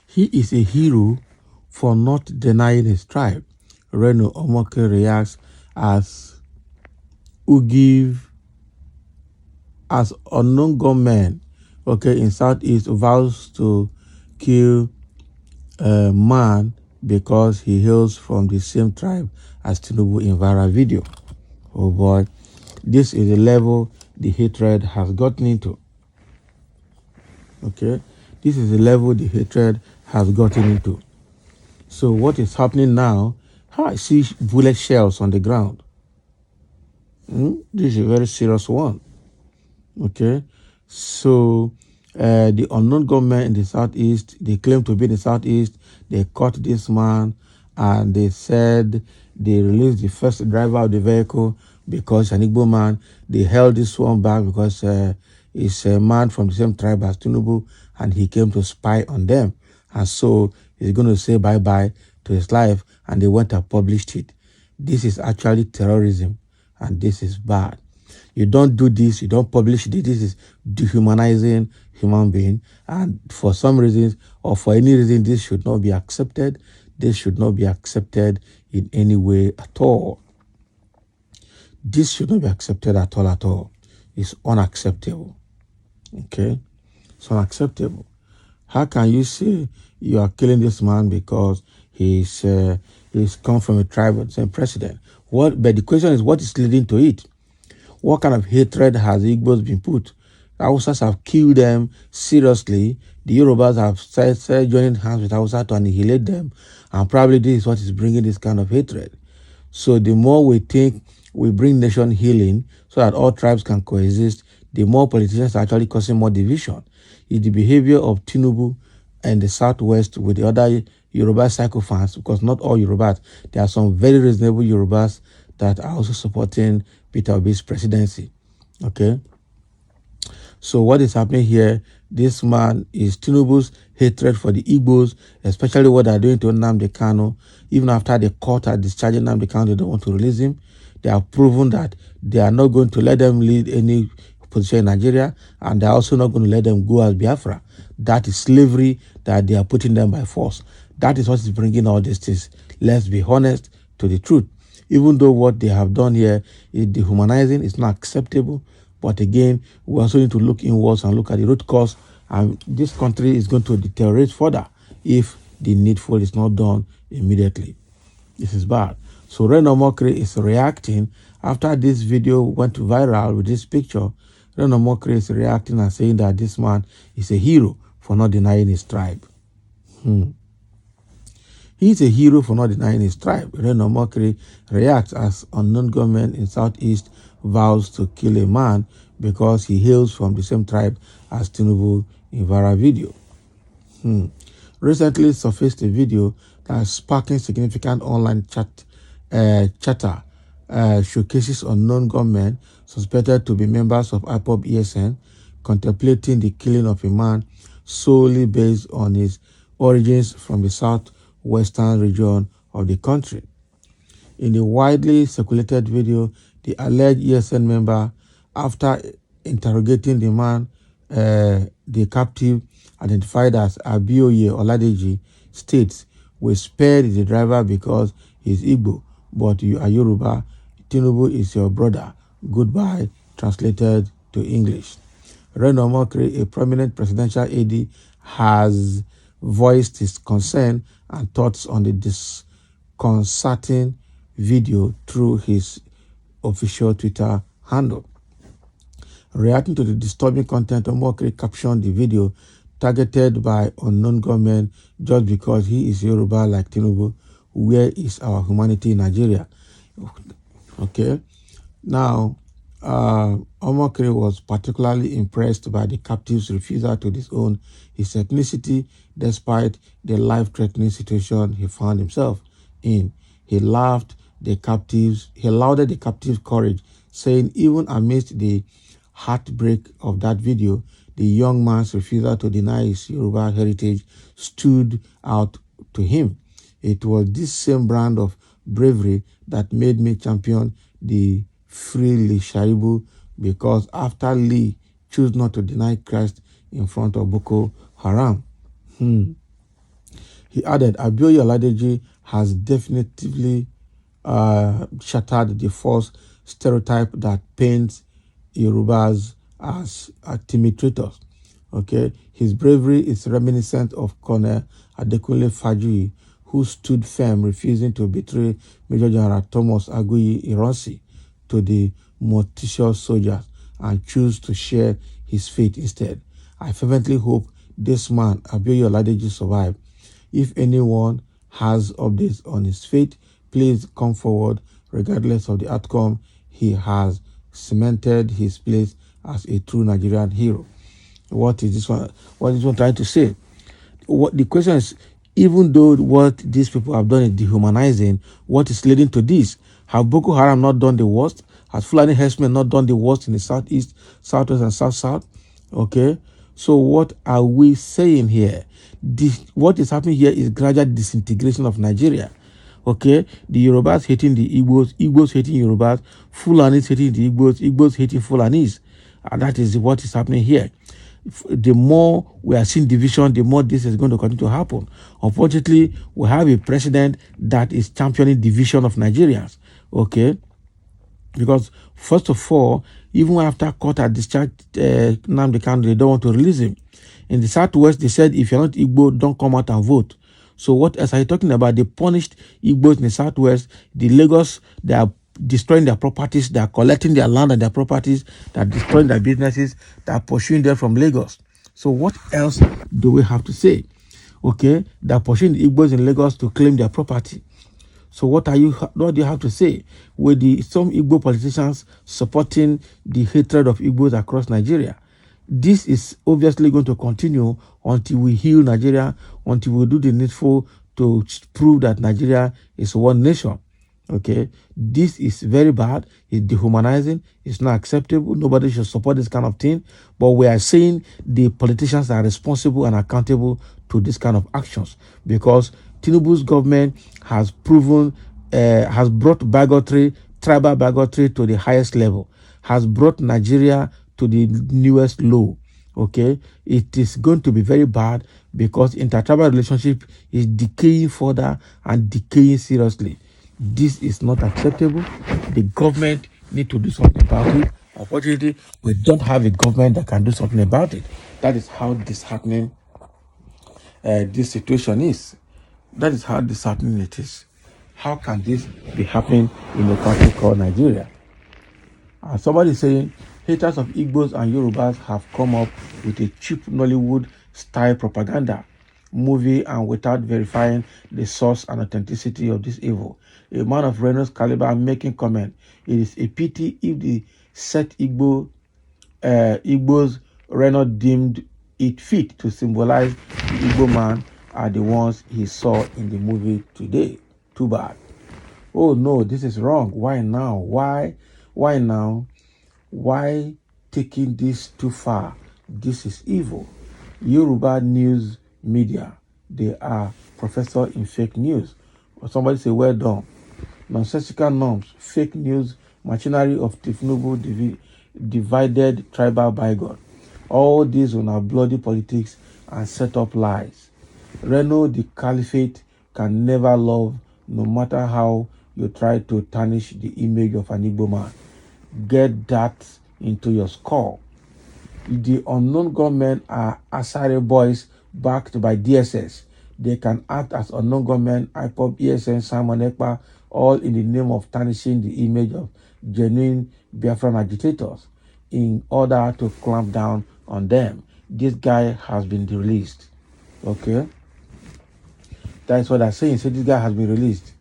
He is a hero for not denying his tribe. Reno Omokri reacts as unknown gunmen, in Southeast vows to kill a man because he hails from the same tribe as Tinubu in viral video. Oh boy, this is the level the hatred has gotten into. Okay, this is the level the hatred has gotten into. So what is happening now? I see bullet shells on the ground. This is a very serious one. Okay, so the unknown government in the Southeast, they claim to be in the Southeast, they caught this man and they said they released the first driver of the vehicle because an Igbo man. They held this one back because he's a man from the same tribe as Tinubu and he came to spy on them. And so he's going to say bye-bye to his life, and they went and published it. This is actually terrorism, and this is bad. You don't do this, you don't publish this. This is dehumanizing human being. And for some reasons, or for any reason, this should not be accepted. This should not be accepted in any way at all. This should not be accepted at all. It's unacceptable. Okay? It's unacceptable. How can you say you are killing this man because he's come from a tribe of the same president? But the question is, what is leading to it? What kind of hatred has the Igbos been put? The Hausas have killed them seriously. The Yorubas have started joining hands with Hausa to annihilate them. And probably this is what is bringing this kind of hatred. So the more we think we bring nation healing so that all tribes can coexist, the more politicians are actually causing more division. It's the behavior of Tinubu and the Southwest with the other Yoruba sycophants, because not all Yorubas, there are some very reasonable Yorubas that are also supporting Peter Obi's presidency. Okay? So what is happening here, this man is Tinubu's hatred for the Igbos, especially what they're doing to Nnamdi Kanu. Even after the court are discharging Nnamdi Kanu, they don't want to release him. They have proven that they are not going to let them lead any position in Nigeria, and they're also not going to let them go as Biafra. That is slavery that they are putting them by force. That is what is bringing all these things. Let's be honest to the truth. Even though what they have done here is dehumanizing, it's not acceptable. But again, we also need to look inwards and look at the root cause. And this country is going to deteriorate further if the needful is not done immediately. This is bad. So Reno Omokri is reacting after this video went viral with this picture. Reno Omokri is reacting and saying that this man is a hero for not denying his tribe. He is a hero for not denying his tribe. Reno Omokri reacts as unknown gunman in Southeast vows to kill a man because he hails from the same tribe as Tinubu in viral video. Recently surfaced a video that is sparking significant online chatter, showcases unknown gunmen suspected to be members of IPOB ESN contemplating the killing of a man solely based on his origins from the southwestern region of the country. In the widely circulated video, the alleged ESN member, after interrogating the man, the captive, identified as Abioye Oladeji, states, "We spared the driver because he's Igbo, but you are Yoruba. Tinubu is your brother. Goodbye," translated to English. Reno Omokri, a prominent presidential aide, has voiced his concern and thoughts on the disconcerting video through his official Twitter handle. Reacting to the disturbing content, Omokri captioned the video, "Targeted by unknown gunmen just because he is Yoruba like Tinubu. Where is our humanity in Nigeria?" Okay. Now, Omokri was particularly impressed by the captive's refusal to disown his ethnicity despite the life-threatening situation he found himself in. He lauded the captive's courage, saying even amidst the heartbreak of that video, the young man's refusal to deny his Yoruba heritage stood out to him. "It was this same brand of bravery that made me champion the Free Lee Shaibu, because after Lee chose not to deny Christ in front of Boko Haram." He added, Abioye Oladeji has definitively shattered the false stereotype that paints Yorubas as timid traitors. Okay, his bravery is reminiscent of Colonel Adekunle Fajuyi, who stood firm, refusing to betray Major General Thomas Aguiyi Ironsi to the malicious soldiers and choose to share his fate instead. I fervently hope this man, Abioye Oladeji, survive. If anyone has updates on his fate, please come forward. Regardless of the outcome, he has cemented his place as a true Nigerian hero. What is this one? What is one trying to say? What the question is, even though what these people have done is dehumanizing, what is leading to this? Have Boko Haram not done the worst? Has Fulani herdsmen not done the worst in the southeast, southwest, and south-south? Okay. So what are we saying here? What is happening here is gradual disintegration of Nigeria. Okay, the Yorubas hating the Igbos, Igbos hating Yorubas, Fulanis hating the Igbos, Igbos hating Fulanis. And that is what is happening here. The more we are seeing division, the more this is going to continue to happen. Unfortunately, we have a president that is championing division of Nigerians. Okay, because first of all, even after court had discharged Nnamdi Kanu, they don't want to release him. In the southwest, they said if you're not Igbo, don't come out and vote. So what else are you talking about? They punished Igbos in the southwest. The Lagos, they are destroying their properties. They are collecting their land and their properties. They are destroying their businesses. They are pursuing them from Lagos. So what else do we have to say? Okay, they are pursuing the Igbos in Lagos to claim their property. So what do you have to say? With some Igbo politicians supporting the hatred of Igbos across Nigeria? This is obviously going to continue until we heal Nigeria, until we do the needful to prove that Nigeria is one nation. Okay, this is very bad. It's dehumanizing. It's not acceptable. Nobody should support this kind of thing. But we are saying the politicians are responsible and accountable to this kind of actions, because Tinubu's government has proven, has brought bigotry, tribal bigotry to the highest level, has brought Nigeria to the newest low. Okay, it is going to be very bad because intertribal relationship is decaying further and decaying seriously. This is not acceptable. The government need to do something about it. Unfortunately, we don't have a government that can do something about it. That is how disheartening this situation is. That is how disheartening it is. How can this be happening in a country called Nigeria? Somebody saying haters of Igbos and Yorubas have come up with a cheap Nollywood-style propaganda movie and without verifying the source and authenticity of this evil. A man of Reno's caliber making comment, it is a pity if the set Igbos Reno deemed it fit to symbolize the Igbo man are the ones he saw in the movie today. Too bad. Oh no, this is wrong. Why now? Why now? Why taking this too far? This is evil. Yoruba news media, they are professor in fake news. Or somebody say, well done. Nonsensical norms, fake news, machinery of Tinubu divided tribal bygone. All these are now bloody politics and set up lies. Reno, the caliphate, can never love, no matter how you try to tarnish the image of an Igbo man. Get that into your skull. The unknown gunmen are Asare boys backed by DSS. They can act as unknown gunmen, IPOB, ESN, Simon Ekpa, all in the name of tarnishing the image of genuine Biafran agitators in order to clamp down on them. This guy has been released. Okay? That's what I'm saying. So this guy has been released.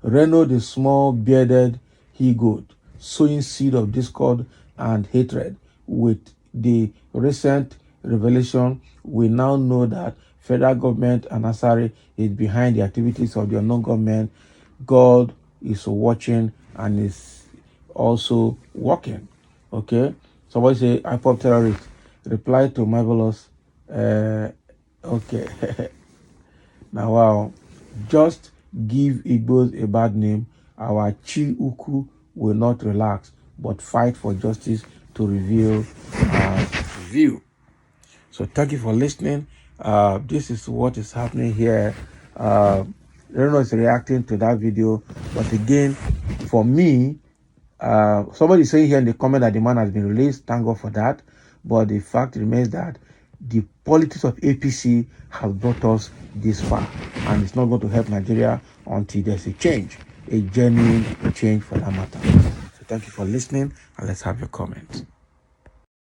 Reno, the small bearded he-goat, sowing seed of discord and hatred. With the recent revelation, we now know that federal government and Asari is behind the activities of the unknown government. God is watching and is also working. Okay? Somebody say, IPOP terrorist. Reply to marvelous. Okay. Now, wow. Just give Igbos a bad name. Our Chi Uku will not relax, but fight for justice to reveal our view. So thank you for listening. This is what is happening here. Reno is reacting to that video, but again, for me, somebody is saying here in the comment that the man has been released. Thank God for that. But the fact remains that the politics of APC have brought us this far, and it's not going to help Nigeria until there's a change, a genuine change for that matter. So thank you for listening, and let's have your comments.